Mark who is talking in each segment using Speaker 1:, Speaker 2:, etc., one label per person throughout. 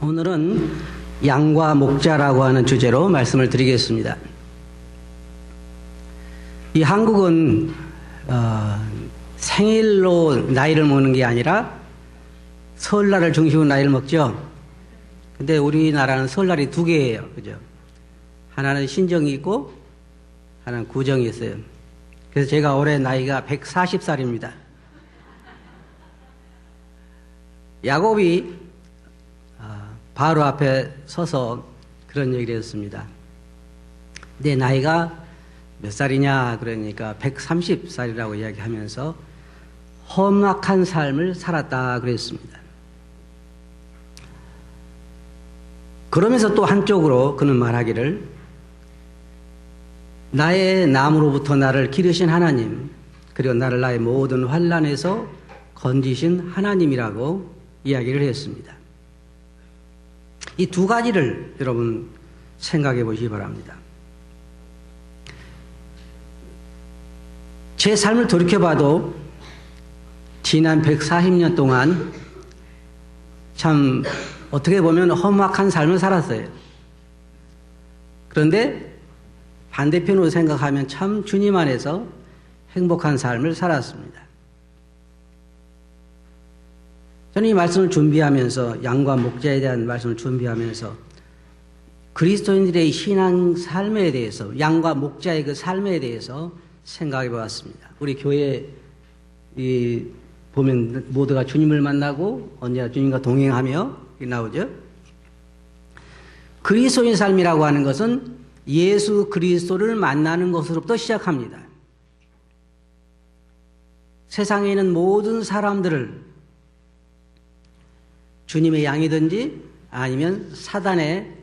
Speaker 1: 오늘은 양과 목자라고 하는 주제로 말씀을 드리겠습니다. 이 한국은 생일로 나이를 먹는 게 아니라 설날을 중심으로 나이를 먹죠. 근데 우리나라는 설날이 두 개예요. 그죠? 하나는 신정이 있고 하나는 구정이 있어요. 그래서 제가 올해 나이가 140살입니다. 야곱이 바로 앞에 서서 그런 얘기를 했습니다. 내 나이가 몇 살이냐 그러니까 130살이라고 이야기하면서 험악한 삶을 살았다 그랬습니다. 그러면서 또 한쪽으로 그는 말하기를 나의 남으로부터 나를 기르신 하나님 그리고 나를 나의 모든 환난에서 건지신 하나님이라고 이야기를 했습니다. 이 두 가지를 여러분 생각해 보시기 바랍니다. 제 삶을 돌이켜봐도 지난 140년 동안 참 어떻게 보면 험악한 삶을 살았어요. 그런데 반대편으로 생각하면 참 주님 안에서 행복한 삶을 살았습니다. 저는 이 말씀을 준비하면서 양과 목자에 대한 말씀을 준비하면서 그리스도인들의 신앙 삶에 대해서 양과 목자의 그 삶에 대해서 생각해 보았습니다. 우리 교회 보면 모두가 주님을 만나고 언제나 주님과 동행하며 나오죠. 그리스도인 삶이라고 하는 것은 예수 그리스도를 만나는 것으로부터 시작합니다. 세상에 있는 모든 사람들을 주님의 양이든지 아니면 사단을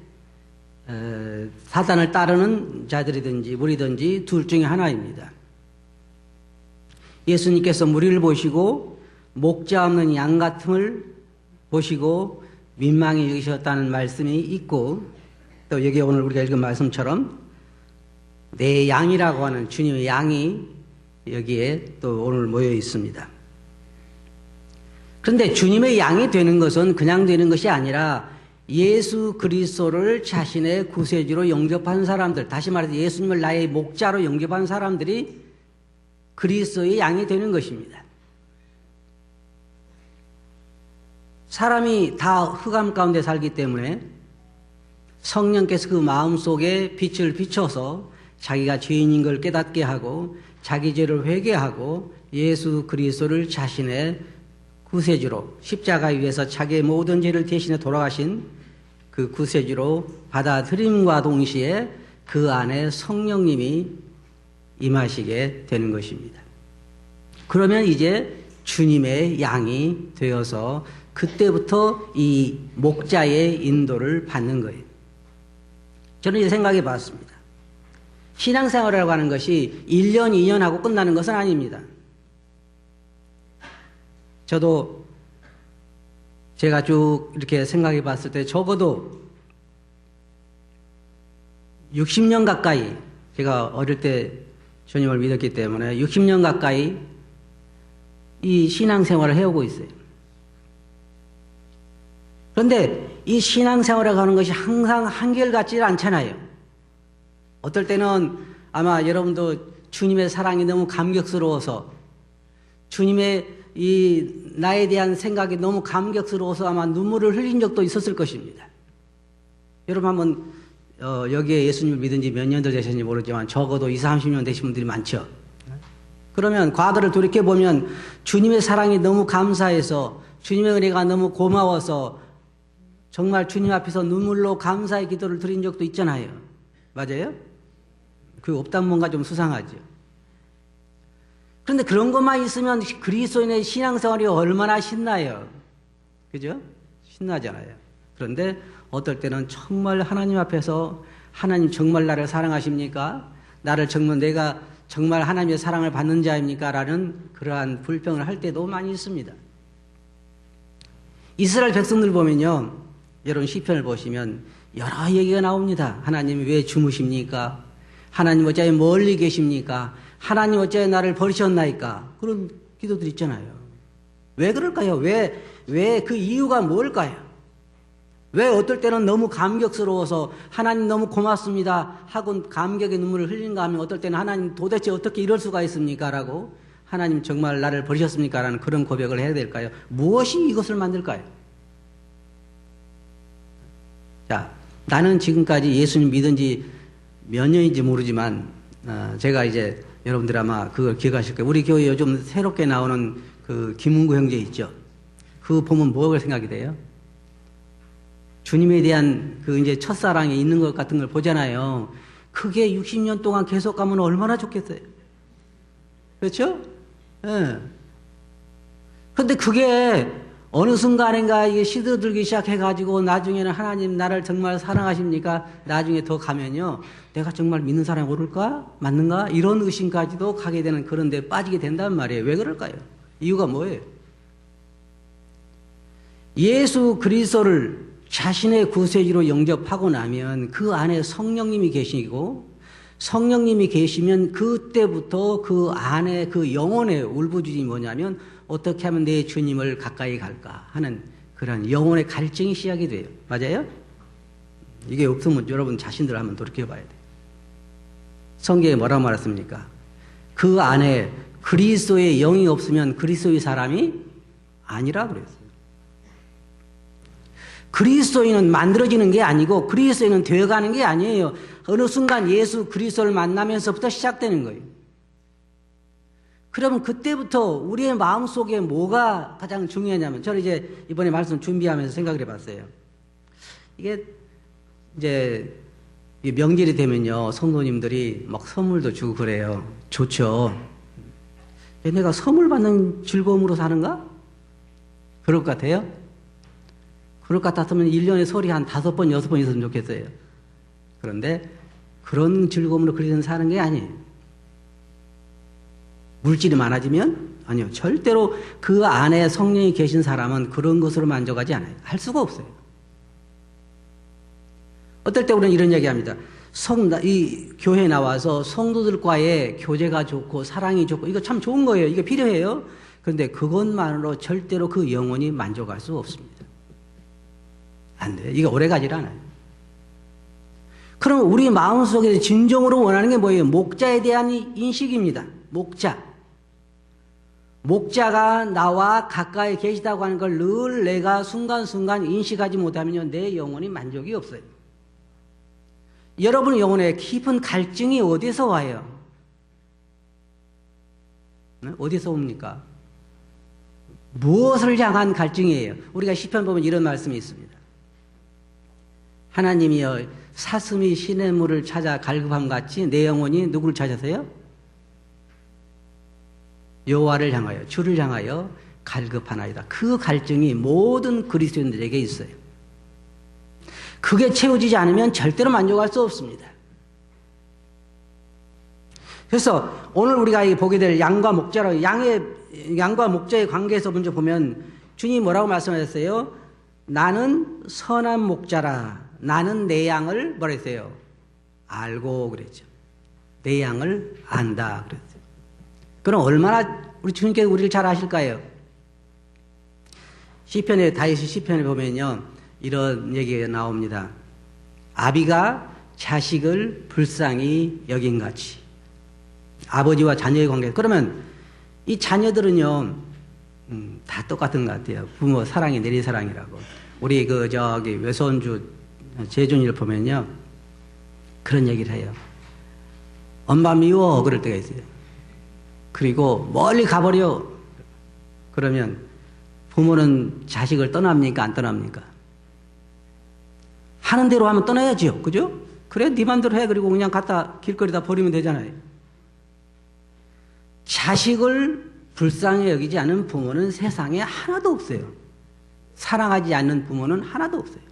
Speaker 1: 따르는 자들이든지 무리든지 둘 중에 하나입니다. 예수님께서 무리를 보시고 목자 없는 양 같음을 보시고 민망히 여기셨다는 말씀이 있고 또 여기 오늘 우리가 읽은 말씀처럼 내 양이라고 하는 주님의 양이 여기에 또 오늘 모여 있습니다. 그런데 주님의 양이 되는 것은 그냥 되는 것이 아니라 예수 그리스도를 자신의 구세주로 영접한 사람들, 다시 말해서 예수님을 나의 목자로 영접한 사람들이 그리스도의 양이 되는 것입니다. 사람이 다 흑암 가운데 살기 때문에 성령께서 그 마음속에 빛을 비춰서 자기가 죄인인 걸 깨닫게 하고 자기 죄를 회개하고 예수 그리스도를 자신의 구세주로 십자가 위에서 자기의 모든 죄를 대신해 돌아가신 그 구세주로 받아들임과 동시에 그 안에 성령님이 임하시게 되는 것입니다. 그러면 이제 주님의 양이 되어서 그때부터 이 목자의 인도를 받는 거예요. 저는 이제 생각해 봤습니다. 신앙생활이라고 하는 것이 1년, 2년 하고 끝나는 것은 아닙니다. 저도 제가 쭉 이렇게 생각해 봤을 때 적어도 60년 가까이 제가 어릴 때 주님을 믿었기 때문에 60년 가까이 이 신앙생활을 해오고 있어요. 그런데 이 신앙생활을 하는 것이 항상 한결같지 않잖아요. 어떨 때는 아마 여러분도 주님의 사랑이 너무 감격스러워서 주님의 이 나에 대한 생각이 너무 감격스러워서 아마 눈물을 흘린 적도 있었을 것입니다. 여러분 한번 여기에 예수님을 믿은 지 몇 년도 되셨는지 모르지만 적어도 20, 30년 되신 분들이 많죠. 그러면 과거를 돌이켜보면 주님의 사랑이 너무 감사해서 주님의 은혜가 너무 고마워서 정말 주님 앞에서 눈물로 감사의 기도를 드린 적도 있잖아요. 맞아요? 그 없다면 뭔가 좀 수상하죠. 그런데 그런 것만 있으면 그리스도인의 신앙생활이 얼마나 신나요. 그죠? 신나잖아요. 그런데 어떨 때는 정말 하나님 앞에서 하나님 정말 나를 사랑하십니까? 나를 정말 내가 정말 하나님의 사랑을 받는 자입니까? 라는 그러한 불평을 할 때도 많이 있습니다. 이스라엘 백성들 보면요. 여러분 시편을 보시면 여러 얘기가 나옵니다. 하나님이 왜 주무십니까? 하나님 어찌하여 멀리 계십니까? 하나님 어찌하여 나를 버리셨나이까? 그런 기도들 있잖아요. 왜 그럴까요? 왜 그 이유가 뭘까요? 왜 어떨 때는 너무 감격스러워서 하나님 너무 고맙습니다 하고 감격의 눈물을 흘린가 하면 어떨 때는 하나님 도대체 어떻게 이럴 수가 있습니까? 라고 하나님 정말 나를 버리셨습니까? 라는 그런 고백을 해야 될까요? 무엇이 이것을 만들까요? 자, 나는 지금까지 예수님 믿은 지 몇 년인지 모르지만 제가 이제 여러분들 아마 그걸 기억하실 거예요. 우리 교회 요즘 새롭게 나오는 그 김은구 형제 있죠? 그거 보면 뭐가 생각이 돼요? 주님에 대한 그 이제 첫사랑이 있는 것 같은 걸 보잖아요. 그게 60년 동안 계속 가면 얼마나 좋겠어요. 그렇죠? 예. 근데 그게 어느 순간인가 이게 시들들기 시작해가지고 나중에는 하나님 나를 정말 사랑하십니까? 나중에 더 가면요. 내가 정말 믿는 사람이 옳을까? 맞는가? 이런 의심까지도 가게 되는 그런 데 빠지게 된단 말이에요. 왜 그럴까요? 이유가 뭐예요? 예수 그리스도를 자신의 구세주로 영접하고 나면 그 안에 성령님이 계시고 성령님이 계시면 그때부터 그 안에 그 영혼의 울부짖음이 뭐냐면 어떻게 하면 내 주님을 가까이 갈까 하는 그런 영혼의 갈증이 시작이 돼요. 맞아요? 이게 없으면 여러분 자신들 한번 돌이켜 봐야 돼요. 성경에 뭐라고 말했습니까? 그 안에 그리스도의 영이 없으면 그리스도의 사람이 아니라 그랬어요. 그리스도인은 만들어지는 게 아니고 그리스도인은 되어가는 게 아니에요. 어느 순간 예수 그리스도를 만나면서부터 시작되는 거예요. 그러면 그때부터 우리의 마음속에 뭐가 가장 중요하냐면 저는 이제 이번에 말씀 준비하면서 생각을 해봤어요. 이게 이제 명절이 되면요 성도님들이 막 선물도 주고 그래요. 좋죠. 내가 선물 받는 즐거움으로 사는가? 그럴 것 같아요? 그럴 것 같았으면 1년에 설이 한 5번, 6번 있었으면 좋겠어요. 그런데 그런 즐거움으로 그리는 사는 게 아니에요. 물질이 많아지면? 아니요. 절대로 그 안에 성령이 계신 사람은 그런 것으로 만족하지 않아요. 할 수가 없어요. 어떨 때 우리는 이런 얘기합니다. 이 교회에 나와서 성도들과의 교제가 좋고 사랑이 좋고 이거 참 좋은 거예요. 이거 필요해요. 그런데 그것만으로 절대로 그 영혼이 만족할 수 없습니다. 안 돼요. 이게 오래가질 않아요. 그럼 우리 마음속에 진정으로 원하는 게 뭐예요? 목자에 대한 인식입니다. 목자. 목자가 나와 가까이 계시다고 하는 걸 늘 내가 순간순간 인식하지 못하면 내 영혼이 만족이 없어요. 여러분 영혼에 깊은 갈증이 어디서 와요? 어디서 옵니까? 무엇을 향한 갈증이에요? 우리가 시편 보면 이런 말씀이 있습니다. 하나님이여 사슴이 시냇물을 찾아 갈급함 같이 내 영혼이 누구를 찾아서요? 여호와를 향하여 주를 향하여 갈급하나이다. 그 갈증이 모든 그리스도인들에게 있어요. 그게 채워지지 않으면 절대로 만족할 수 없습니다. 그래서 오늘 우리가 보게 될 양과 목자로 양과 목자의 관계에서 먼저 보면 주님이 뭐라고 말씀하셨어요? 나는 선한 목자라. 나는 내 양을 뭐라 했어요? 알고 그랬죠. 내 양을 안다 그랬어요. 그럼 얼마나 우리 주님께서 우리를 잘 아실까요? 시편에 다윗의 시편에 보면요 이런 얘기가 나옵니다. 아비가 자식을 불쌍히 여긴같이 아버지와 자녀의 관계. 그러면 이 자녀들은요 다 똑같은 것 같아요. 부모 사랑이 내리사랑이라고. 우리 외손주 재준이를 보면요 그런 얘기를 해요. 엄마 미워 그럴 때가 있어요. 그리고 멀리 가버려. 그러면 부모는 자식을 떠납니까? 안 떠납니까? 하는 대로 하면 떠나야죠. 그죠? 그래 네 맘대로 해. 그리고 그냥 갖다 길거리다 버리면 되잖아요. 자식을 불쌍히 여기지 않는 부모는 세상에 하나도 없어요. 사랑하지 않는 부모는 하나도 없어요.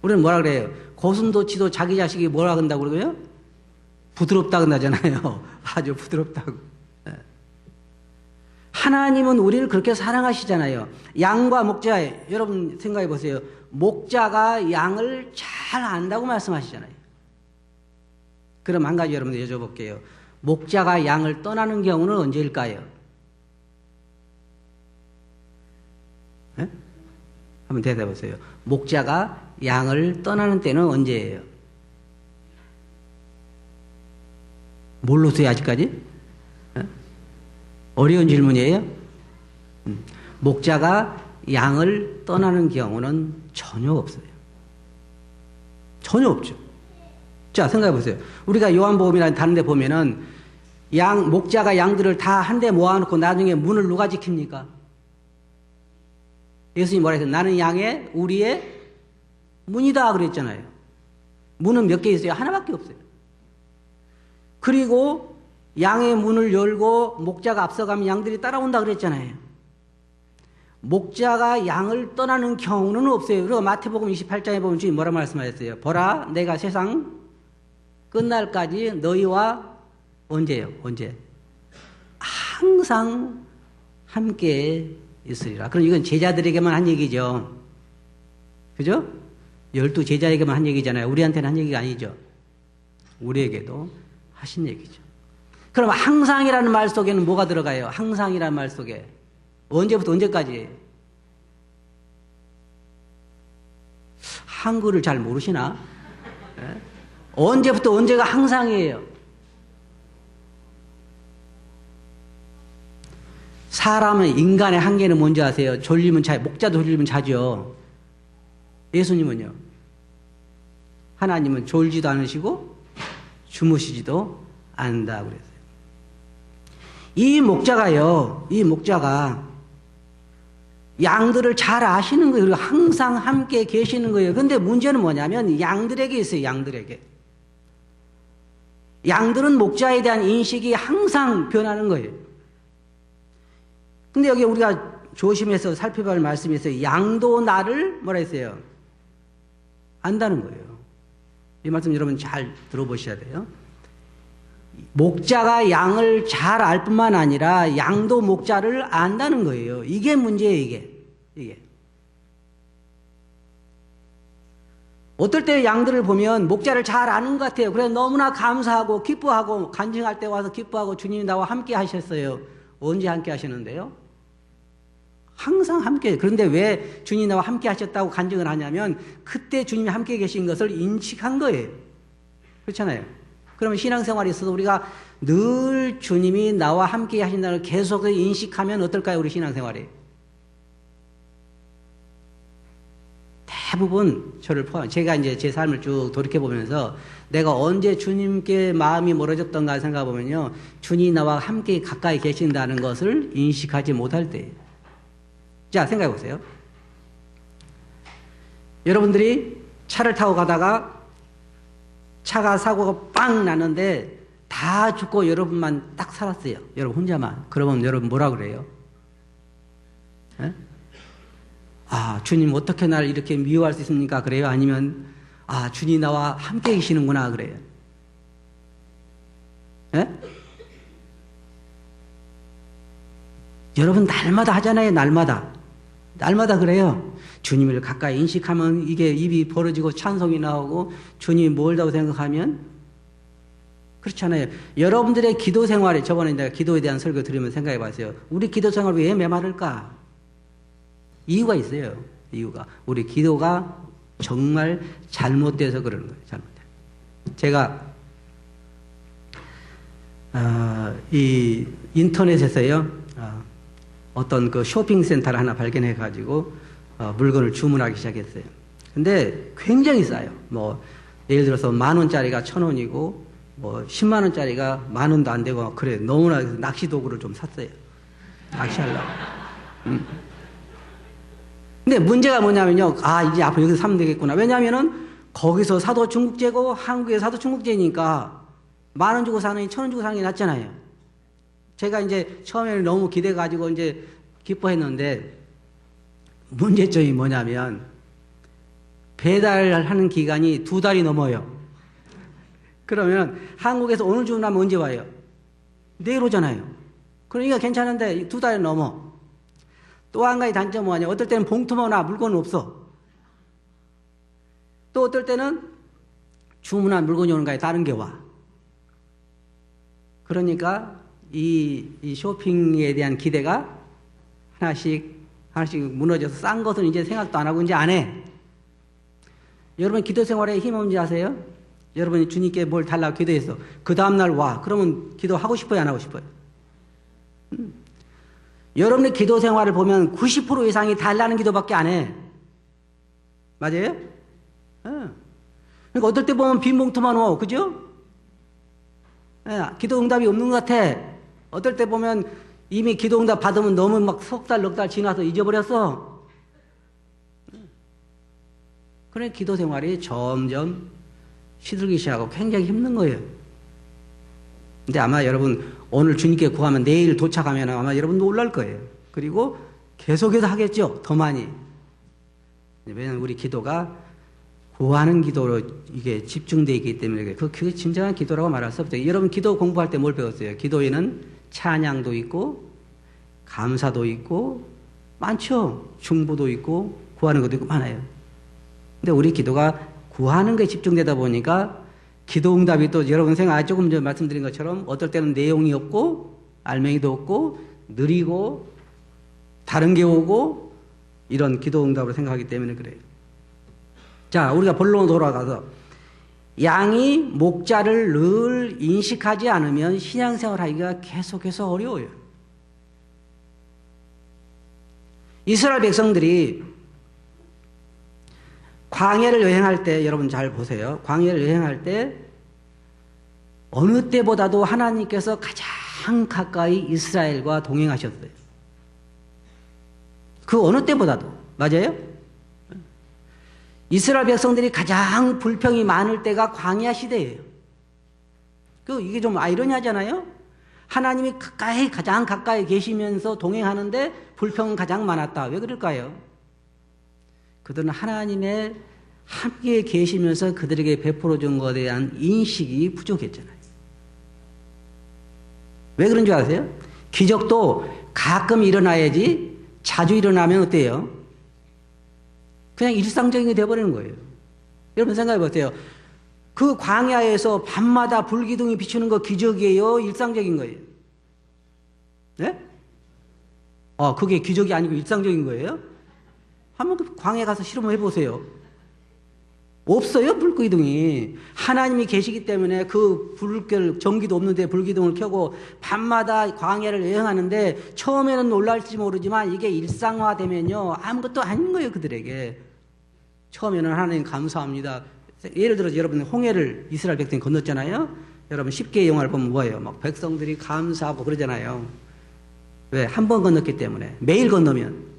Speaker 1: 우리는 뭐라 그래요? 고슴도치도 자기 자식이 뭐라 한다고 그러고요? 부드럽다고 한다잖아요. 아주 부드럽다고. 하나님은 우리를 그렇게 사랑하시잖아요. 양과 목자, 여러분 생각해 보세요. 목자가 양을 잘 안다고 말씀하시잖아요. 그럼 한 가지 여러분들 여쭤볼게요. 목자가 양을 떠나는 경우는 언제일까요? 네? 한번 대답해 보세요. 목자가 양을 떠나는 때는 언제예요? 모르세요 아직까지? 어려운 질문이에요? 목자가 양을 떠나는 경우는 전혀 없어요. 전혀 없죠. 자, 생각해 보세요. 우리가 요한복음이라는 다른 데 보면은 목자가 양들을 다 한데 모아놓고 나중에 문을 누가 지킵니까? 예수님이 뭐라 했어요? 나는 양의 우리의 문이다 그랬잖아요. 문은 몇 개 있어요? 하나밖에 없어요. 그리고 양의 문을 열고 목자가 앞서가면 양들이 따라온다 그랬잖아요. 목자가 양을 떠나는 경우는 없어요. 그리고 마태복음 28장에 보면 주님 뭐라 말씀하셨어요? 보라, 내가 세상 끝날까지 너희와 언제요? 언제? 항상 함께 있으리라. 그럼 이건 제자들에게만 한 얘기죠. 그죠? 12 제자에게만 한 얘기잖아요. 우리한테는 한 얘기가 아니죠. 우리에게도 하신 얘기죠. 그럼 항상이라는 말 속에는 뭐가 들어가요? 항상이라는 말 속에. 언제부터 언제까지? 한글을 잘 모르시나? 네? 언제부터 언제가 항상이에요? 사람은 인간의 한계는 뭔지 아세요? 목자도 졸리면 자죠. 예수님은요? 하나님은 졸지도 않으시고 주무시지도 않는다 그랬어요. 이 목자가 양들을 잘 아시는 거예요. 그리고 항상 함께 계시는 거예요. 그런데 문제는 뭐냐면 양들에게 있어요. 양들에게. 양들은 목자에 대한 인식이 항상 변하는 거예요. 근데 여기 우리가 조심해서 살펴봐야 할 말씀이 있어요. 양도 나를 뭐라 했어요? 안다는 거예요. 이 말씀 여러분 잘 들어보셔야 돼요. 목자가 양을 잘 알 뿐만 아니라 양도 목자를 안다는 거예요. 이게 문제예요, 이게. 어떨 때 양들을 보면 목자를 잘 아는 것 같아요. 그래서 너무나 감사하고 기뻐하고 간증할 때 와서 기뻐하고 주님이 나와 함께 하셨어요. 언제 함께 하시는데요? 항상 함께. 그런데 왜 주님이 나와 함께 하셨다고 간증을 하냐면 그때 주님이 함께 계신 것을 인식한 거예요. 그렇잖아요. 그러면 신앙생활에 있어서 우리가 늘 주님이 나와 함께 하신다는 걸 계속 인식하면 어떨까요? 우리 신앙생활이. 대부분 저를 포함, 제가 이제 제 삶을 쭉 돌이켜보면서 내가 언제 주님께 마음이 멀어졌던가 생각해보면요. 주님이 나와 함께 가까이 계신다는 것을 인식하지 못할 때예요. 자, 생각해보세요. 여러분들이 차를 타고 가다가 차가 사고가 빵 났는데 다 죽고 여러분만 딱 살았어요. 여러분 혼자만. 그러면 여러분 뭐라 그래요? 에? 아, 주님 어떻게 날 이렇게 미워할 수 있습니까? 그래요? 아니면 아, 주님 나와 함께 계시는구나 그래요? 에? 여러분 날마다 하잖아요. 날마다 그래요. 주님을 가까이 인식하면 이게 입이 벌어지고 찬송이 나오고 주님이 멀다고 생각하면 그렇잖아요. 여러분들의 기도 생활에 저번에 내가 기도에 대한 설교 들으면 생각해 봤어요. 우리 기도 생활이 왜 메마를까? 이유가 있어요. 이유가. 우리 기도가 정말 잘못돼서 그러는 거예요. 잘못돼. 제가 이 인터넷에서요. 어떤 그 쇼핑센터를 하나 발견해 가지고 물건을 주문하기 시작했어요. 근데 굉장히 싸요. 뭐 예를 들어서 10,000원짜리가 1,000원이고 뭐 10만 원짜리가 10,000원도 안 되고 그래요. 너무나 낚시 도구를 좀 샀어요. 낚시하려고. 근데 문제가 뭐냐면요. 아, 이제 앞으로 여기서 사면 되겠구나. 왜냐면은 거기서 사도 중국제고 한국에 사도 중국제니까 10,000원 주고 사는 1,000원 주고 사는 게 낫잖아요. 제가 이제 처음에는 너무 기대가지고 이제 기뻐했는데 문제점이 뭐냐면 배달하는 기간이 2달이 넘어요. 그러면 한국에서 오늘 주문하면 언제 와요? 내일 오잖아요. 그러니까 괜찮은데 2달이 넘어. 또 한 가지 단점은 뭐냐? 어떨 때는 봉투만 와 물건은 없어. 또 어떨 때는 주문한 물건이 오는 거에 다른 게 와. 그러니까 이 쇼핑에 대한 기대가 하나씩 무너져서 싼 것은 이제 생각도 안 하고 이제 안 해. 여러분 기도 생활에 힘 없는지 아세요? 여러분이 주님께 뭘 달라고 기도해서 그 다음날 와. 그러면 기도하고 싶어요? 안 하고 싶어요? 여러분의 기도 생활을 보면 90% 이상이 달라는 기도밖에 안 해. 맞아요? 그러니까 어떨 때 보면 빈 봉투만 오. 그죠? 기도 응답이 없는 것 같아. 어떨 때 보면 이미 기도 응답 받으면 너무 막 석 달, 넉 달 지나서 잊어버렸어. 그래 기도 생활이 점점 시들기 시작하고 굉장히 힘든 거예요. 근데 아마 여러분 오늘 주님께 구하면 내일 도착하면 아마 여러분 놀랄 거예요. 그리고 계속해서 하겠죠. 더 많이. 왜냐하면 우리 기도가 구하는 기도로 이게 집중되어 있기 때문에 그게 진정한 기도라고 말할 수 없어요. 여러분 기도 공부할 때 뭘 배웠어요? 기도에는 찬양도 있고 감사도 있고 많죠. 중보도 있고 구하는 것도 있고 많아요. 근데 우리 기도가 구하는 게 집중되다 보니까 기도 응답이 또 여러분 생각 조금 전에 말씀드린 것처럼 어떨 때는 내용이 없고 알맹이도 없고 느리고 다른 게 오고 이런 기도 응답으로 생각하기 때문에 그래요. 자, 우리가 본론으로 돌아가서 양이 목자를 늘 인식하지 않으면 신앙생활 하기가 계속해서 어려워요. 이스라엘 백성들이 광야를 여행할 때 여러분 잘 보세요. 광야를 여행할 때 어느 때보다도 하나님께서 가장 가까이 이스라엘과 동행하셨어요. 그 어느 때보다도. 맞아요? 이스라엘 백성들이 가장 불평이 많을 때가 광야 시대예요. 이게 좀 아이러니하잖아요? 하나님이 가장 가까이 계시면서 동행하는데 불평은 가장 많았다. 왜 그럴까요? 그들은 하나님의 함께 계시면서 그들에게 베풀어 준 것에 대한 인식이 부족했잖아요. 왜 그런 줄 아세요? 기적도 가끔 일어나야지 자주 일어나면 어때요? 그냥 일상적인 게 되어버리는 거예요. 여러분 생각해 보세요. 그 광야에서 밤마다 불기둥이 비추는 거 기적이에요? 일상적인 거예요? 네? 그게 기적이 아니고 일상적인 거예요? 한번 광야에 가서 실험을 해보세요. 없어요, 불기둥이. 하나님이 계시기 때문에 그 불길, 전기도 없는데 불기둥을 켜고 밤마다 광야를 여행하는데 처음에는 놀랄지 모르지만 이게 일상화되면요, 아무것도 아닌 거예요, 그들에게. 처음에는 하나님 감사합니다. 예를 들어서 여러분 홍해를 이스라엘 백성이 건넜잖아요. 여러분 10개의 영화를 보면 뭐예요? 막 백성들이 감사하고 그러잖아요. 왜? 한 번 건넜기 때문에. 매일 건너면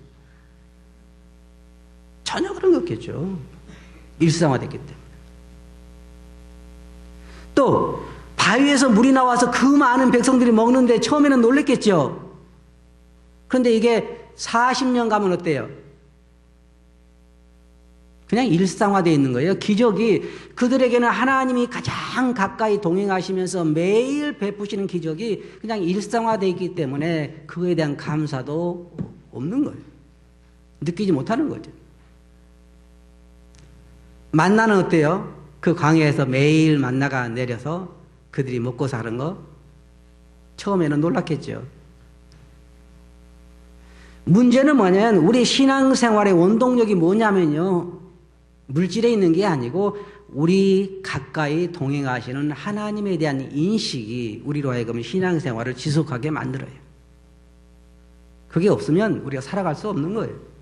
Speaker 1: 전혀 그런 게 없겠죠. 일상화됐기 때문에. 또 바위에서 물이 나와서 그 많은 백성들이 먹는데 처음에는 놀랬겠죠. 그런데 이게 40년 가면 어때요? 그냥 일상화되어 있는 거예요. 기적이 그들에게는 하나님이 가장 가까이 동행하시면서 매일 베푸시는 기적이 그냥 일상화되어 있기 때문에 그거에 대한 감사도 없는 거예요. 느끼지 못하는 거죠. 만나는 어때요? 그 광야에서 매일 만나가 내려서 그들이 먹고 사는 거 처음에는 놀랐겠죠. 문제는 뭐냐면 우리 신앙생활의 원동력이 뭐냐면요, 물질에 있는 게 아니고 우리 가까이 동행하시는 하나님에 대한 인식이 우리로 하여금 신앙생활을 지속하게 만들어요. 그게 없으면 우리가 살아갈 수 없는 거예요.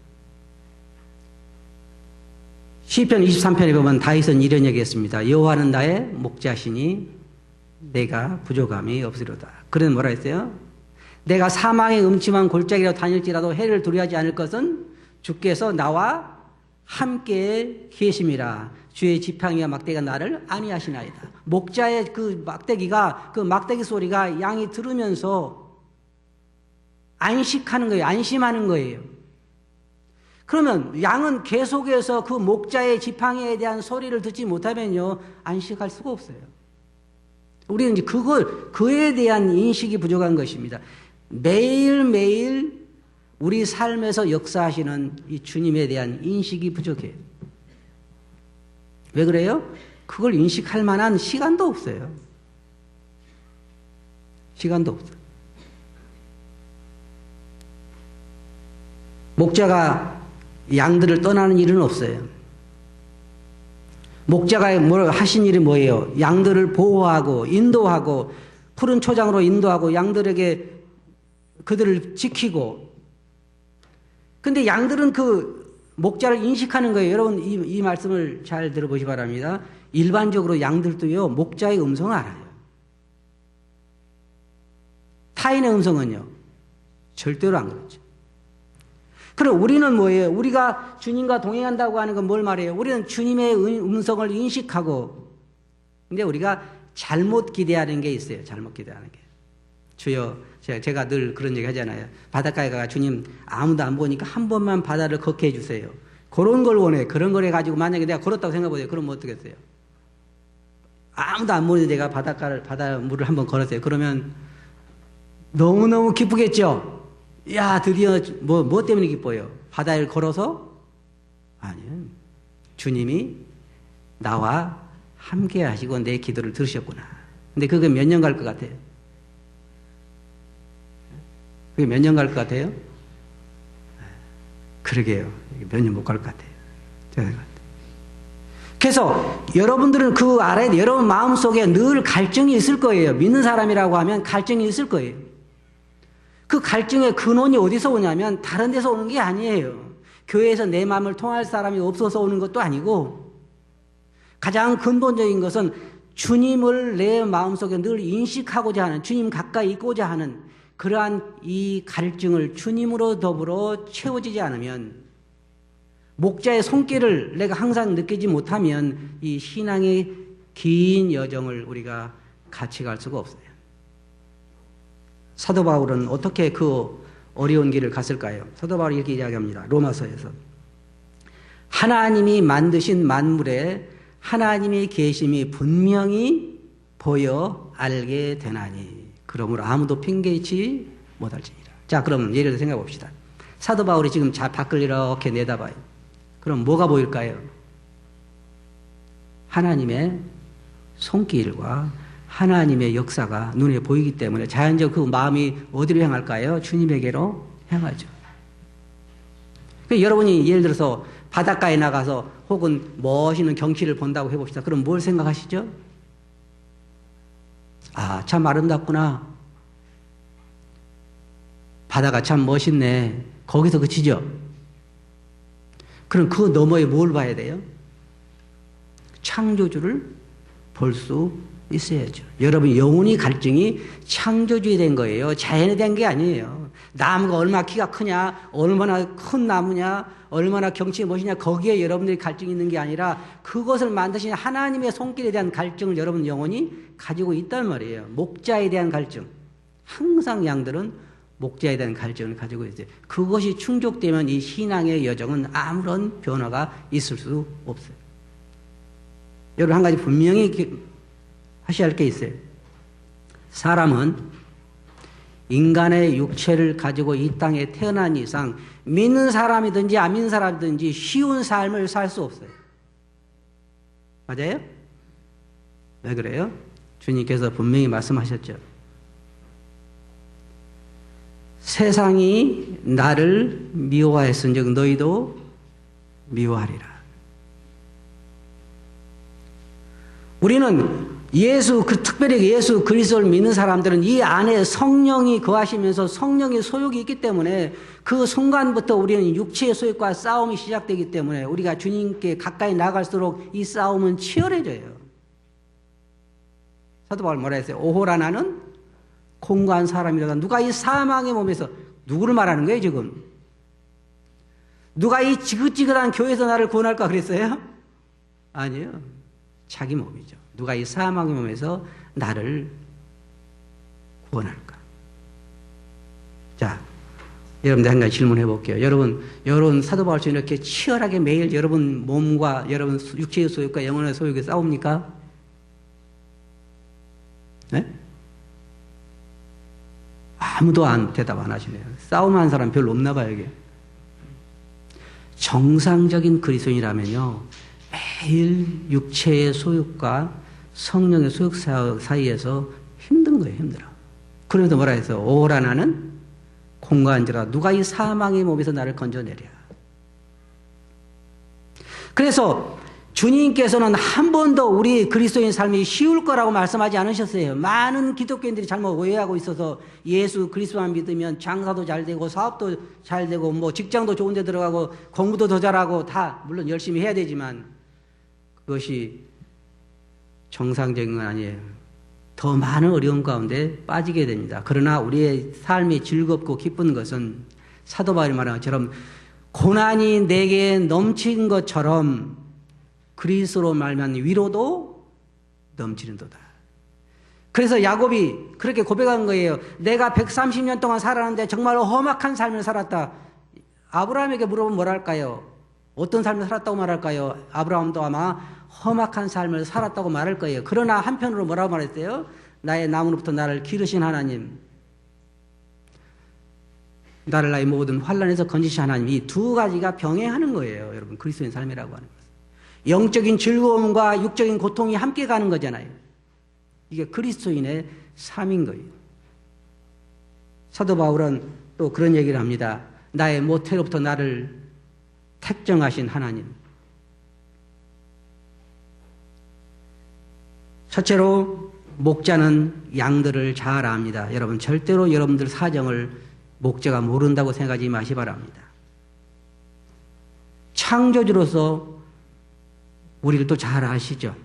Speaker 1: 시편 23편에 보면 다윗은 이런 얘기했습니다. 여호와는 나의 목자시니 내가 부족함이 없으리로다. 그는 뭐라 했어요? 내가 사망의 음침한 골짜기로 다닐지라도 해를 두려워하지 않을 것은 주께서 나와 함께 계심이라. 주의 지팡이와 막대기가 나를 안위하시나이다. 목자의 그 막대기 소리가 양이 들으면서 안식하는 거예요. 안심하는 거예요. 그러면 양은 계속해서 그 목자의 지팡이에 대한 소리를 듣지 못하면요, 안식할 수가 없어요. 우리는 이제 그에 대한 인식이 부족한 것입니다. 매일매일 우리 삶에서 역사하시는 이 주님에 대한 인식이 부족해요. 왜 그래요? 그걸 인식할 만한 시간도 없어요. 시간도 없어요. 목자가 양들을 떠나는 일은 없어요. 목자가 뭘 하신 일이 뭐예요? 양들을 보호하고 인도하고 푸른 초장으로 인도하고 양들에게 그들을 지키고. 근데 양들은 그 목자를 인식하는 거예요. 여러분 이 말씀을 잘 들어보시 바랍니다. 일반적으로 양들도요 목자의 음성을 알아요. 타인의 음성은요 절대로 안 그렇죠. 그럼 우리는 뭐예요? 우리가 주님과 동행한다고 하는 건 뭘 말해요? 우리는 주님의 음성을 인식하고, 근데 우리가 잘못 기대하는 게 있어요. 잘못 기대하는 게. 주여, 제가 늘 그런 얘기 하잖아요. 바닷가에 가 주님 아무도 안 보니까 한 번만 바다를 걷게 해주세요. 그런 걸 원해. 그런 걸 해가지고 만약에 내가 걸었다고 생각해보세요. 그러면 어떻겠어요? 아무도 안 보는데 내가 바다 물을 한번 걸었어요. 그러면 너무너무 기쁘겠죠? 야, 드디어 뭐 때문에 기뻐요? 바다를 걸어서? 아니요. 주님이 나와 함께 하시고 내 기도를 들으셨구나. 근데 그게 몇 년 갈 것 같아요? 그게 몇 년 갈 것 같아요? 그러게요. 몇 년 못 갈 것 같아요. 그래서 여러분들은 그 아래 여러분 마음속에 늘 갈증이 있을 거예요. 믿는 사람이라고 하면 갈증이 있을 거예요. 그 갈증의 근원이 어디서 오냐면 다른 데서 오는 게 아니에요. 교회에서 내 마음을 통할 사람이 없어서 오는 것도 아니고, 가장 근본적인 것은 주님을 내 마음속에 늘 인식하고자 하는, 주님 가까이 있고자 하는 그러한 이 갈증을 주님으로 더불어 채워지지 않으면, 목자의 손길을 내가 항상 느끼지 못하면 이 신앙의 긴 여정을 우리가 같이 갈 수가 없어요. 사도 바울은 어떻게 그 어려운 길을 갔을까요? 사도 바울이 이렇게 이야기합니다. 로마서에서. 하나님이 만드신 만물에 하나님의 계심이 분명히 보여 알게 되나니 그러므로 아무도 핑계치 못할지니라. 자, 그럼 예를 들어 생각해 봅시다. 사도 바울이 지금 밖을 이렇게 내다봐요. 그럼 뭐가 보일까요? 하나님의 손길과 하나님의 역사가 눈에 보이기 때문에 자연적으로 그 마음이 어디로 향할까요? 주님에게로 향하죠. 여러분이 예를 들어서 바닷가에 나가서 혹은 멋있는 경치를 본다고 해봅시다. 그럼 뭘 생각하시죠? 아, 참 아름답구나. 바다가 참 멋있네. 거기서 그치죠? 그럼 그 너머에 뭘 봐야 돼요? 창조주를 볼 수 있어야죠. 여러분 영혼이 갈증이 창조주에 된 거예요. 자연에 된 게 아니에요. 나무가 얼마나 키가 크냐, 얼마나 큰 나무냐, 얼마나 경치가 멋이냐, 거기에 여러분들이 갈증이 있는 게 아니라 그것을 만드신 하나님의 손길에 대한 갈증을 여러분 영혼이 가지고 있단 말이에요. 목자에 대한 갈증. 항상 양들은 목자에 대한 갈증을 가지고 있어요. 그것이 충족되면 이 신앙의 여정은 아무런 변화가 있을 수 없어요. 여러분 한 가지 분명히 하셔야 할 게 있어요. 사람은 인간의 육체를 가지고 이 땅에 태어난 이상 믿는 사람이든지 안 믿는 사람이든지 쉬운 삶을 살 수 없어요. 맞아요? 왜 그래요? 주님께서 분명히 말씀하셨죠. 세상이 나를 미워했은즉 너희도 미워하리라. 우리는 특별히 예수 그리스도를 믿는 사람들은 이 안에 성령이 거하시면서 성령의 소욕이 있기 때문에 그 순간부터 우리는 육체의 소욕과 싸움이 시작되기 때문에 우리가 주님께 가까이 나갈수록 이 싸움은 치열해져요. 사도 바울 뭐라 했어요? 오호라 나는 공고한 사람이라다. 누가 이 사망의 몸에서, 누구를 말하는 거예요 지금? 누가 이 지긋지긋한 교회에서 나를 구원할까 그랬어요? 아니에요. 자기 몸이죠. 누가 이 사망의 몸에서 나를 구원할까? 자, 여러분들 한 가지 질문해 볼게요. 여러분 사도 바울처럼 이렇게 치열하게 매일 여러분 몸과 여러분 육체의 소욕과 영혼의 소욕에 싸웁니까? 네? 아무도 대답 안 하시네요. 싸움하는 사람 별로 없나 봐요, 이게. 정상적인 그리스도인이라면요, 매일 육체의 소욕과 성령의 소욕 사이에서 힘든 거예요, 힘들어. 그러면서 뭐라 해서, 오라 나는 공고한지라 누가 이 사망의 몸에서 나를 건져내랴. 그래서 주님께서는 한 번도 우리 그리스도인 삶이 쉬울 거라고 말씀하지 않으셨어요. 많은 기독교인들이 잘못 오해하고 있어서 예수 그리스도만 믿으면 장사도 잘 되고 사업도 잘 되고 뭐 직장도 좋은 데 들어가고 공부도 더 잘하고 다 물론 열심히 해야 되지만 그것이 정상적인 건 아니에요. 더 많은 어려움 가운데 빠지게 됩니다. 그러나 우리의 삶이 즐겁고 기쁜 것은 사도 바울이 말한 것처럼 고난이 내게 넘친 것처럼 그리스도로 말미암은 위로도 넘치는도다. 그래서 야곱이 그렇게 고백한 거예요. 내가 130년 동안 살았는데 정말로 험악한 삶을 살았다. 아브라함에게 물어보면 뭐랄까요? 어떤 삶을 살았다고 말할까요? 아브라함도 아마 험악한 삶을 살았다고 말할 거예요. 그러나 한편으로 뭐라고 말했어요? 나의 나무로부터 나를 기르신 하나님, 나를 나의 모든 환난에서 건지신 하나님, 이 두 가지가 병행하는 거예요. 여러분, 그리스도인 삶이라고 하는 것은. 영적인 즐거움과 육적인 고통이 함께 가는 거잖아요. 이게 그리스도인의 삶인 거예요. 사도 바울은 또 그런 얘기를 합니다. 나의 모태로부터 나를 택정하신 하나님. 첫째로 목자는 양들을 잘 압니다. 여러분 절대로 여러분들 사정을 목자가 모른다고 생각하지 마시 바랍니다. 창조주로서 우리를 또 잘 아시죠.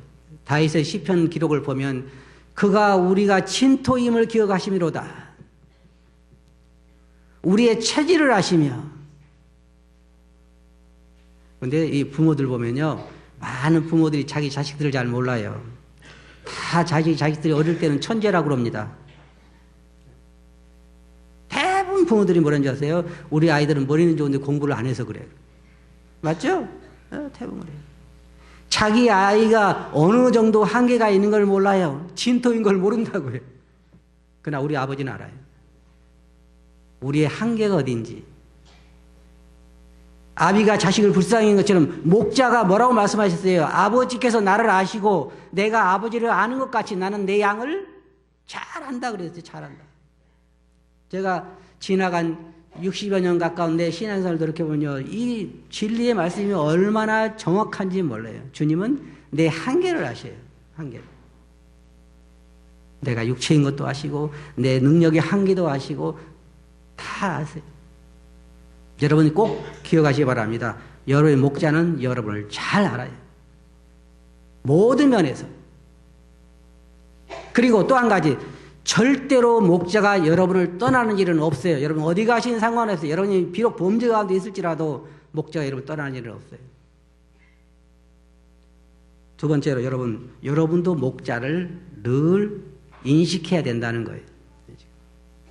Speaker 1: 다윗의 시편 기록을 보면 그가 우리가 친토임을 기억하심이로다. 우리의 체질을 아시며. 그런데 이 부모들 보면요, 많은 부모들이 자기 자식들을 잘 몰라요. 다 자기 자식들이 어릴 때는 천재라고 그럽니다. 대부분 부모들이 뭐라는지 아세요? 우리 아이들은 머리는 좋은데 공부를 안 해서 그래요. 맞죠? 대부분 그래요. 자기 아이가 어느 정도 한계가 있는 걸 몰라요. 진토인 걸 모른다고요. 그러나 우리 아버지는 알아요. 우리의 한계가 어딘지. 아비가 자식을 불쌍히 한 것처럼 목자가 뭐라고 말씀하셨어요? 아버지께서 나를 아시고 내가 아버지를 아는 것 같이 나는 내 양을 잘 안다 그랬어요. 잘 안다. 제가 지나간 60여 년 가까운 내 신앙생활을 돌이켜보면요, 이 진리의 말씀이 얼마나 정확한지 몰라요. 주님은 내 한계를 아셔요. 한계를. 내가 육체인 것도 아시고 내 능력의 한계도 아시고 다 아세요. 여러분이 꼭 기억하시기 바랍니다. 여러분의 목자는 여러분을 잘 알아요. 모든 면에서. 그리고 또 한 가지, 절대로 목자가 여러분을 떠나는 일은 없어요. 여러분 어디 가시는 상관없어요. 여러분이 비록 범죄 가운데 있을지라도 목자가 여러분 떠나는 일은 없어요. 두 번째로 여러분도 목자를 늘 인식해야 된다는 거예요.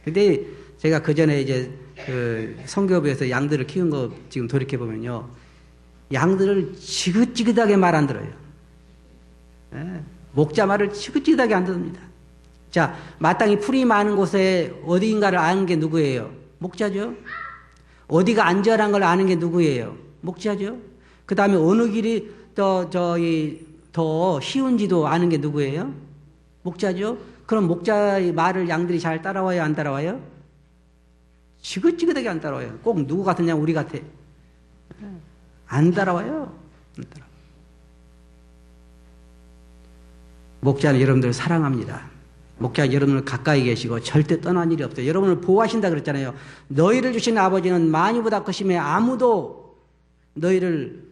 Speaker 1: 근데 제가 그 전에 이제 그 성교부에서 양들을 키운 거 지금 돌이켜보면요, 양들을 지긋지긋하게 말 안 들어요. 목자 말을 지긋지긋하게 안 듣습니다. 자, 마땅히 풀이 많은 곳에 어디인가를 아는 게 누구예요? 목자죠. 어디가 안전한 걸 아는 게 누구예요? 목자죠. 그 다음에 어느 길이 더 쉬운지도 아는 게 누구예요? 목자죠. 그럼 목자의 말을 양들이 잘 따라와요, 안 따라와요? 지긋지긋하게 안 따라와요. 꼭 누구 같으냐, 우리 같아. 안 따라와요. 안 따라와요. 목자는 여러분들 사랑합니다. 목자는 여러분을 가까이 계시고 절대 떠난 일이 없어요. 여러분을 보호하신다 그랬잖아요. 너희를 주신 아버지는 만유보다 크심에 아무도 너희를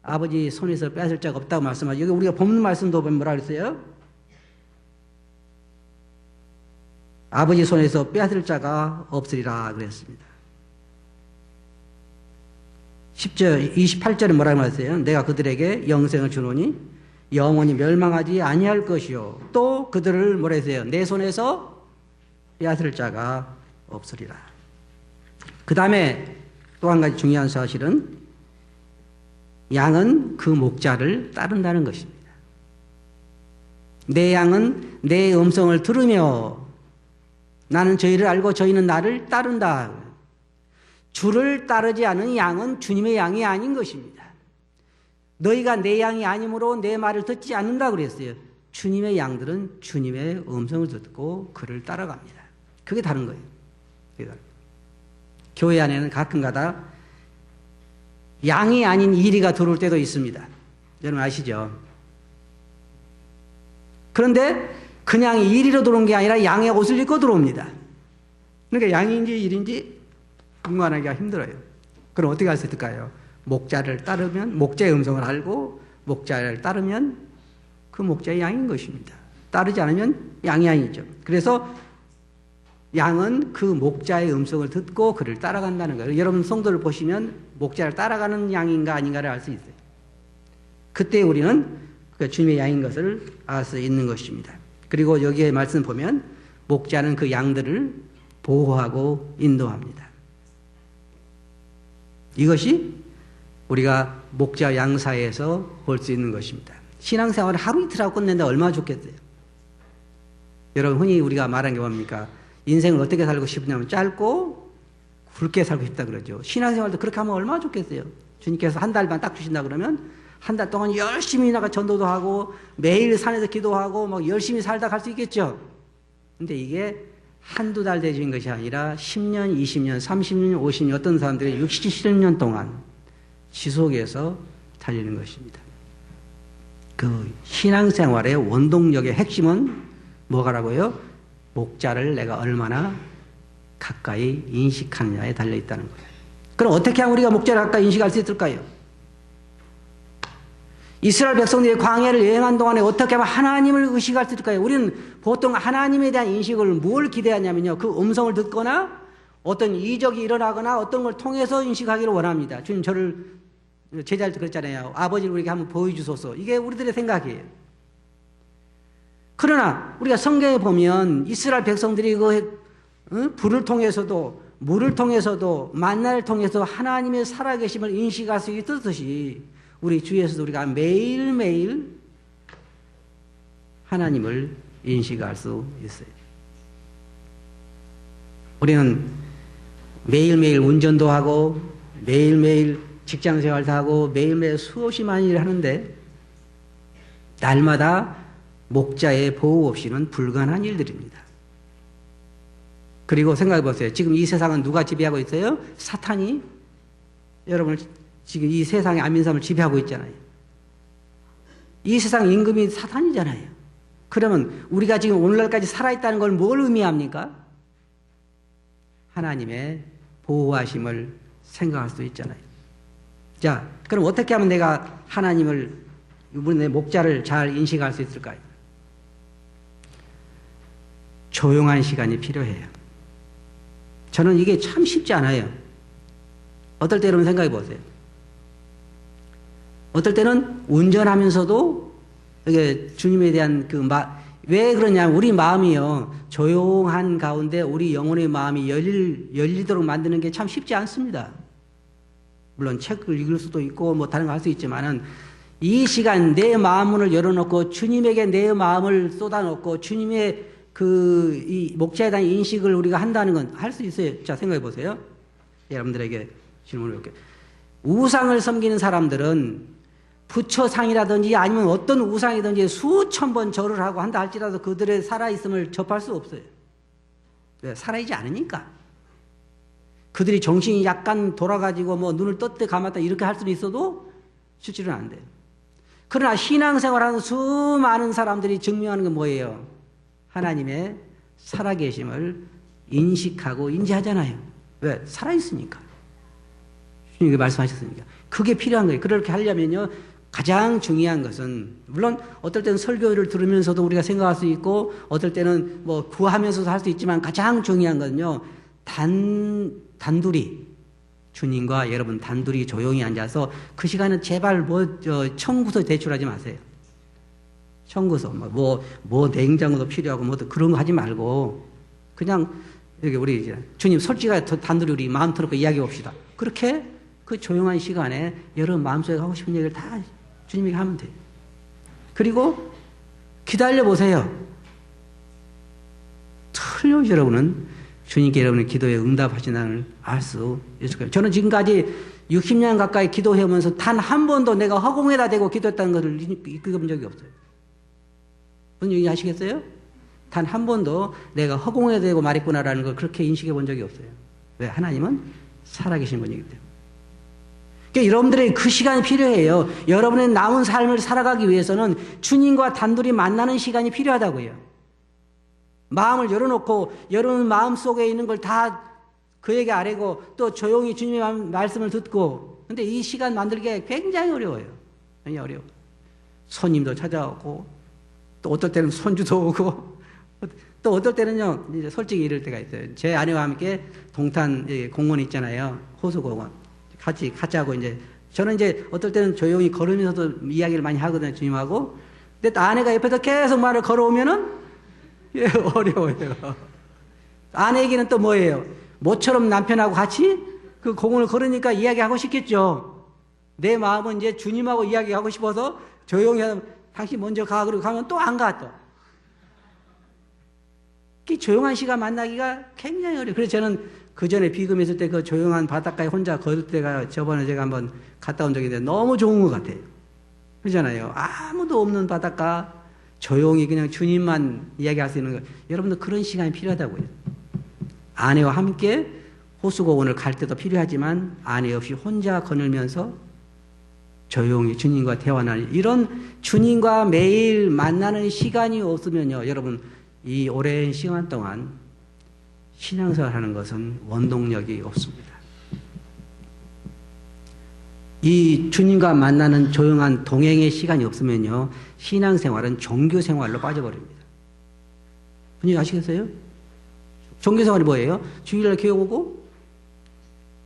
Speaker 1: 아버지 손에서 뺏을 자가 없다고 말씀하죠. 여기 우리가 본문 말씀도 보면 뭐라 그랬어요? 아버지 손에서 빼앗을 자가 없으리라 그랬습니다. 10절, 28절에 뭐라고 말했어요? 내가 그들에게 영생을 주노니 영원히 멸망하지 아니할 것이요. 또 그들을 뭐라 했어요? 내 손에서 빼앗을 자가 없으리라. 그 다음에 또 한 가지 중요한 사실은 양은 그 목자를 따른다는 것입니다. 내 양은 내 음성을 들으며 나는 저희를 알고 저희는 나를 따른다. 주를 따르지 않은 양은 주님의 양이 아닌 것입니다. 너희가 내 양이 아니므로 내 말을 듣지 않는다 그랬어요. 주님의 양들은 주님의 음성을 듣고 그를 따라갑니다. 그게 다른 거예요. 그게 다른 거예요. 교회 안에는 가끔가다 양이 아닌 이리가 들어올 때도 있습니다. 여러분 아시죠? 그런데 그냥 이리로 들어온 게 아니라 양의 옷을 입고 들어옵니다. 그러니까 양인지 일인지 분간하기가 힘들어요. 그럼 어떻게 할 수 있을까요? 목자를 따르면, 목자의 음성을 알고 목자를 따르면 그 목자의 양인 것입니다. 따르지 않으면 양이 아니죠. 그래서 양은 그 목자의 음성을 듣고 그를 따라간다는 거예요. 여러분 성도를 보시면 목자를 따라가는 양인가 아닌가를 알 수 있어요. 그때 우리는 그 주님의 양인 것을 알 수 있는 것입니다. 그리고 여기에 말씀 보면 목자는 그 양들을 보호하고 인도합니다. 이것이 우리가 목자 양 사이에서 볼 수 있는 것입니다. 신앙생활을 하루 이틀 하고 끝낸다 얼마나 좋겠어요. 여러분 흔히 우리가 말하는 게 뭡니까? 인생을 어떻게 살고 싶냐면 짧고 굵게 살고 싶다 그러죠. 신앙생활도 그렇게 하면 얼마나 좋겠어요. 주님께서 한 달만 딱 주신다 그러면 한 달 동안 열심히 나가 전도도 하고 매일 산에서 기도하고 막 열심히 살다 갈 수 있겠죠. 근데 이게 한두 달 되는 것이 아니라 10년, 20년, 30년, 50년 어떤 사람들이 60, 70년 동안 지속해서 달리는 것입니다. 그 신앙생활의 원동력의 핵심은 뭐가라고요? 목자를 내가 얼마나 가까이 인식하느냐에 달려있다는 거예요. 그럼 어떻게 하면 우리가 목자를 가까이 인식할 수 있을까요? 이스라엘 백성들이 광야를 여행한 동안에 어떻게 하면 하나님을 의식할 수 있을까요? 우리는 보통 하나님에 대한 인식을 뭘 기대하냐면요. 그 음성을 듣거나 어떤 이적이 일어나거나 어떤 걸 통해서 인식하기를 원합니다. 주님 저를 제자일 때 그랬잖아요. 아버지를 우리에게 한번 보여주소서. 이게 우리들의 생각이에요. 그러나 우리가 성경에 보면 이스라엘 백성들이 불을 통해서도 물을 통해서도 만나를 통해서 하나님의 살아계심을 인식할 수 있듯이 우리 주위에서도 우리가 매일매일 하나님을 인식할 수 있어요. 우리는 매일매일 운전도 하고 매일매일 직장생활도 하고 매일매일 수없이 많은 일을 하는데 날마다 목자의 보호 없이는 불가능한 일들입니다. 그리고 생각해 보세요. 지금 이 세상은 누가 지배하고 있어요? 사탄이 여러분을 지금 이 세상의 안 믿는 사람을 지배하고 있잖아요. 이 세상 임금이 사탄이잖아요. 그러면 우리가 지금 오늘날까지 살아있다는 걸 뭘 의미합니까? 하나님의 보호하심을 생각할 수 있잖아요. 자, 그럼 어떻게 하면 내가 하나님을, 내 목자를 잘 인식할 수 있을까요? 조용한 시간이 필요해요. 저는 이게 참 쉽지 않아요. 어떨 때 여러분 생각해 보세요. 어떨 때는 운전하면서도 이게 주님에 대한 왜 그러냐면 우리 마음이요. 조용한 가운데 우리 영혼의 마음이 열리도록 만드는 게 참 쉽지 않습니다. 물론 책을 읽을 수도 있고 뭐 다른 거 할 수 있지만은 이 시간 내 마음문을 열어놓고 주님에게 내 마음을 쏟아놓고 주님의 이 목자에 대한 인식을 우리가 한다는 건 할 수 있어요. 자, 생각해 보세요. 여러분들에게 질문을 해볼게요. 우상을 섬기는 사람들은 부처상이라든지 아니면 어떤 우상이든지 수천 번 절을 하고 한다 할지라도 그들의 살아있음을 접할 수 없어요. 왜? 살아있지 않으니까. 그들이 정신이 약간 돌아가지고 뭐 눈을 떴다 감았다 이렇게 할 수는 있어도 실제로는 안 돼요. 그러나 신앙생활하는 수많은 사람들이 증명하는 건 뭐예요? 하나님의 살아계심을 인식하고 인지하잖아요. 왜? 살아있으니까. 주님이 말씀하셨으니까. 그게 필요한 거예요. 그렇게 하려면요. 가장 중요한 것은 물론 어떨 때는 설교를 들으면서도 우리가 생각할 수 있고 어떨 때는 뭐 구하면서도 할 수 있지만 가장 중요한 건요. 단둘이 주님과 여러분 단둘이 조용히 앉아서 그 시간은 제발 청구서 제출하지 마세요. 청구서 뭐 냉장고도 필요하고 뭐 그런 거 하지 말고 그냥 여기 우리 이제 주님 솔직하게 단둘이 우리 마음 터놓고 이야기해 봅시다. 그렇게 그 조용한 시간에 여러분 마음속에 하고 싶은 얘기를 다 주님에게 하면 돼요. 그리고 기다려 보세요. 틀림없이 여러분은 주님께 여러분의 기도에 응답하시나를 알 수 있을 거예요. 저는 지금까지 60년 가까이 기도해오면서 단 한 번도 내가 허공에다 대고 기도했다는 것을 이끌어본 적이 없어요. 무슨 얘기 아시겠어요? 단 한 번도 내가 허공에다 대고 말했구나라는 걸 그렇게 인식해 본 적이 없어요. 왜? 하나님은 살아계신 분이기 때문에. 그러니까 여러분들의 그 시간이 필요해요. 여러분의 남은 삶을 살아가기 위해서는 주님과 단둘이 만나는 시간이 필요하다고요. 마음을 열어놓고 여러분 마음속에 있는 걸 다 그에게 아뢰고 또 조용히 주님의 말씀을 듣고, 근데 이 시간 만들기가 굉장히 어려워요. 굉장히 어려워. 손님도 찾아오고 또 어떨 때는 손주도 오고 또 어떨 때는요, 이제 솔직히 이럴 때가 있어요. 제 아내와 함께 동탄 공원 있잖아요. 호수공원. 같이 하고 이제 저는 이제 어떨 때는 조용히 걸으면서도 이야기를 많이 하거든요, 주님하고. 근데 또 아내가 옆에서 계속 말을 걸어오면은 예, 어려워요. 아내에게는 또 뭐예요? 모처럼 남편하고 같이 그 공원을 걸으니까 이야기하고 싶겠죠. 내 마음은 이제 주님하고 이야기하고 싶어서 조용히 하면 당신 먼저 가, 그러고 가면 또 안 가, 또. 그 조용한 시간 만나기가 굉장히 어려워요. 그래서 저는 그 전에 비금했을 때 그 조용한 바닷가에 혼자 걸을 때가 저번에 제가 한번 갔다 온 적이 있는데 너무 좋은 것 같아요. 그러잖아요. 아무도 없는 바닷가, 조용히 그냥 주님만 이야기할 수 있는 거. 여러분들 그런 시간이 필요하다고요. 아내와 함께 호수공원을 갈 때도 필요하지만 아내 없이 혼자 거닐면서 조용히 주님과 대화하는 이런 주님과 매일 만나는 시간이 없으면요, 여러분 이 오랜 시간 동안 신앙생활 하는 것은 원동력이 없습니다. 이 주님과 만나는 조용한 동행의 시간이 없으면요, 신앙생활은 종교생활로 빠져버립니다. 분명히 아시겠어요? 종교생활이 뭐예요? 주일날 교회 오고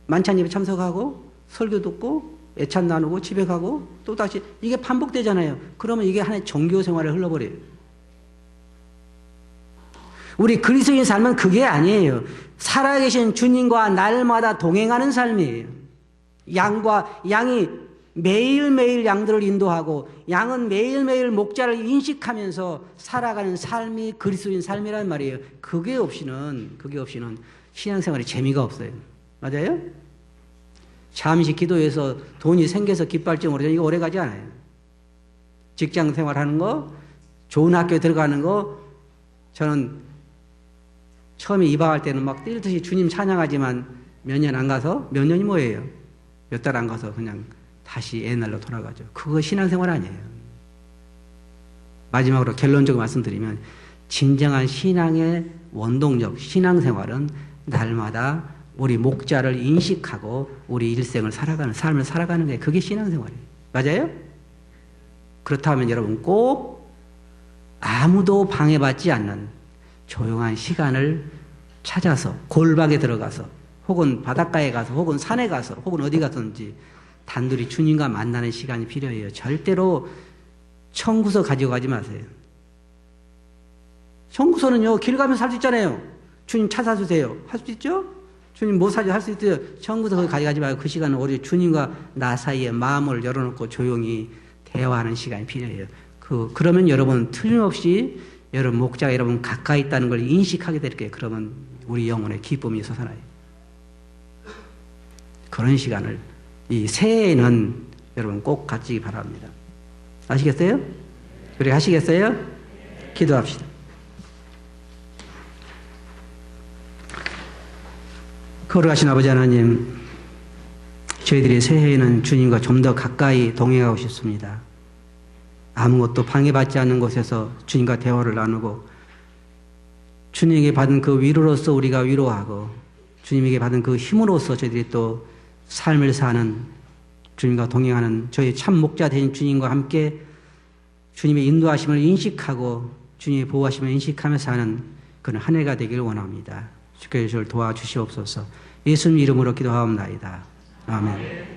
Speaker 1: 만찬 예배 참석하고 설교 듣고 애찬 나누고 집에 가고 또 다시 이게 반복되잖아요. 그러면 이게 하나의 종교생활에 흘러버려요. 우리 그리스도인 삶은 그게 아니에요. 살아계신 주님과 날마다 동행하는 삶이에요. 양이 매일매일 양들을 인도하고 양은 매일매일 목자를 인식하면서 살아가는 삶이 그리스도인 삶이란 말이에요. 그게 없이는 신앙생활에 재미가 없어요. 맞아요? 잠시 기도해서 돈이 생겨서 기빨증으로 이거 오래 가지 않아요. 직장 생활하는 거, 좋은 학교에 들어가는 거, 저는 처음에 입학할 때는 막 뛸 듯이 주님 찬양하지만 몇 년 안 가서, 몇 년이 뭐예요? 몇 달 안 가서 그냥 다시 옛날로 돌아가죠. 그거 신앙생활 아니에요. 마지막으로 결론적으로 말씀드리면 진정한 신앙의 원동력, 신앙생활은 날마다 우리 목자를 인식하고 우리 일생을 살아가는, 삶을 살아가는 게 그게 신앙생활이에요. 맞아요? 그렇다면 여러분 꼭 아무도 방해받지 않는 조용한 시간을 찾아서 골방에 들어가서 혹은 바닷가에 가서 혹은 산에 가서 혹은 어디 가든지 단둘이 주님과 만나는 시간이 필요해요. 절대로 청구서 가지고 가지 마세요. 청구서는요, 길 가면서 할 수 있잖아요. 주님 차 사주세요. 할 수 있죠? 주님 뭐 사주 할 수 있어요. 청구서 거기 가져가지 말고 그 시간은 오히려 주님과 나 사이에 마음을 열어놓고 조용히 대화하는 시간이 필요해요. 그러면 여러분 틀림없이 여러분 목자가 여러분 가까이 있다는 걸 인식하게 될 거예요. 그러면 우리 영혼의 기쁨이 솟아나요. 그런 시간을 이 새해에는 여러분 꼭 갖기 바랍니다. 아시겠어요? 그래 하시겠어요? 기도합시다. 거룩하신 아버지 하나님, 저희들이 새해에는 주님과 좀 더 가까이 동행하고 싶습니다. 아무것도 방해받지 않는 곳에서 주님과 대화를 나누고 주님에게 받은 그 위로로서 우리가 위로하고 주님에게 받은 그 힘으로써 저희들이 또 삶을 사는 주님과 동행하는 저희 참 목자 되신 주님과 함께 주님의 인도하심을 인식하고 주님의 보호하심을 인식하며 사는 그런 한 해가 되기를 원합니다. 주께서 저를 도와주시옵소서. 예수님 이름으로 기도하옵나이다. 아멘.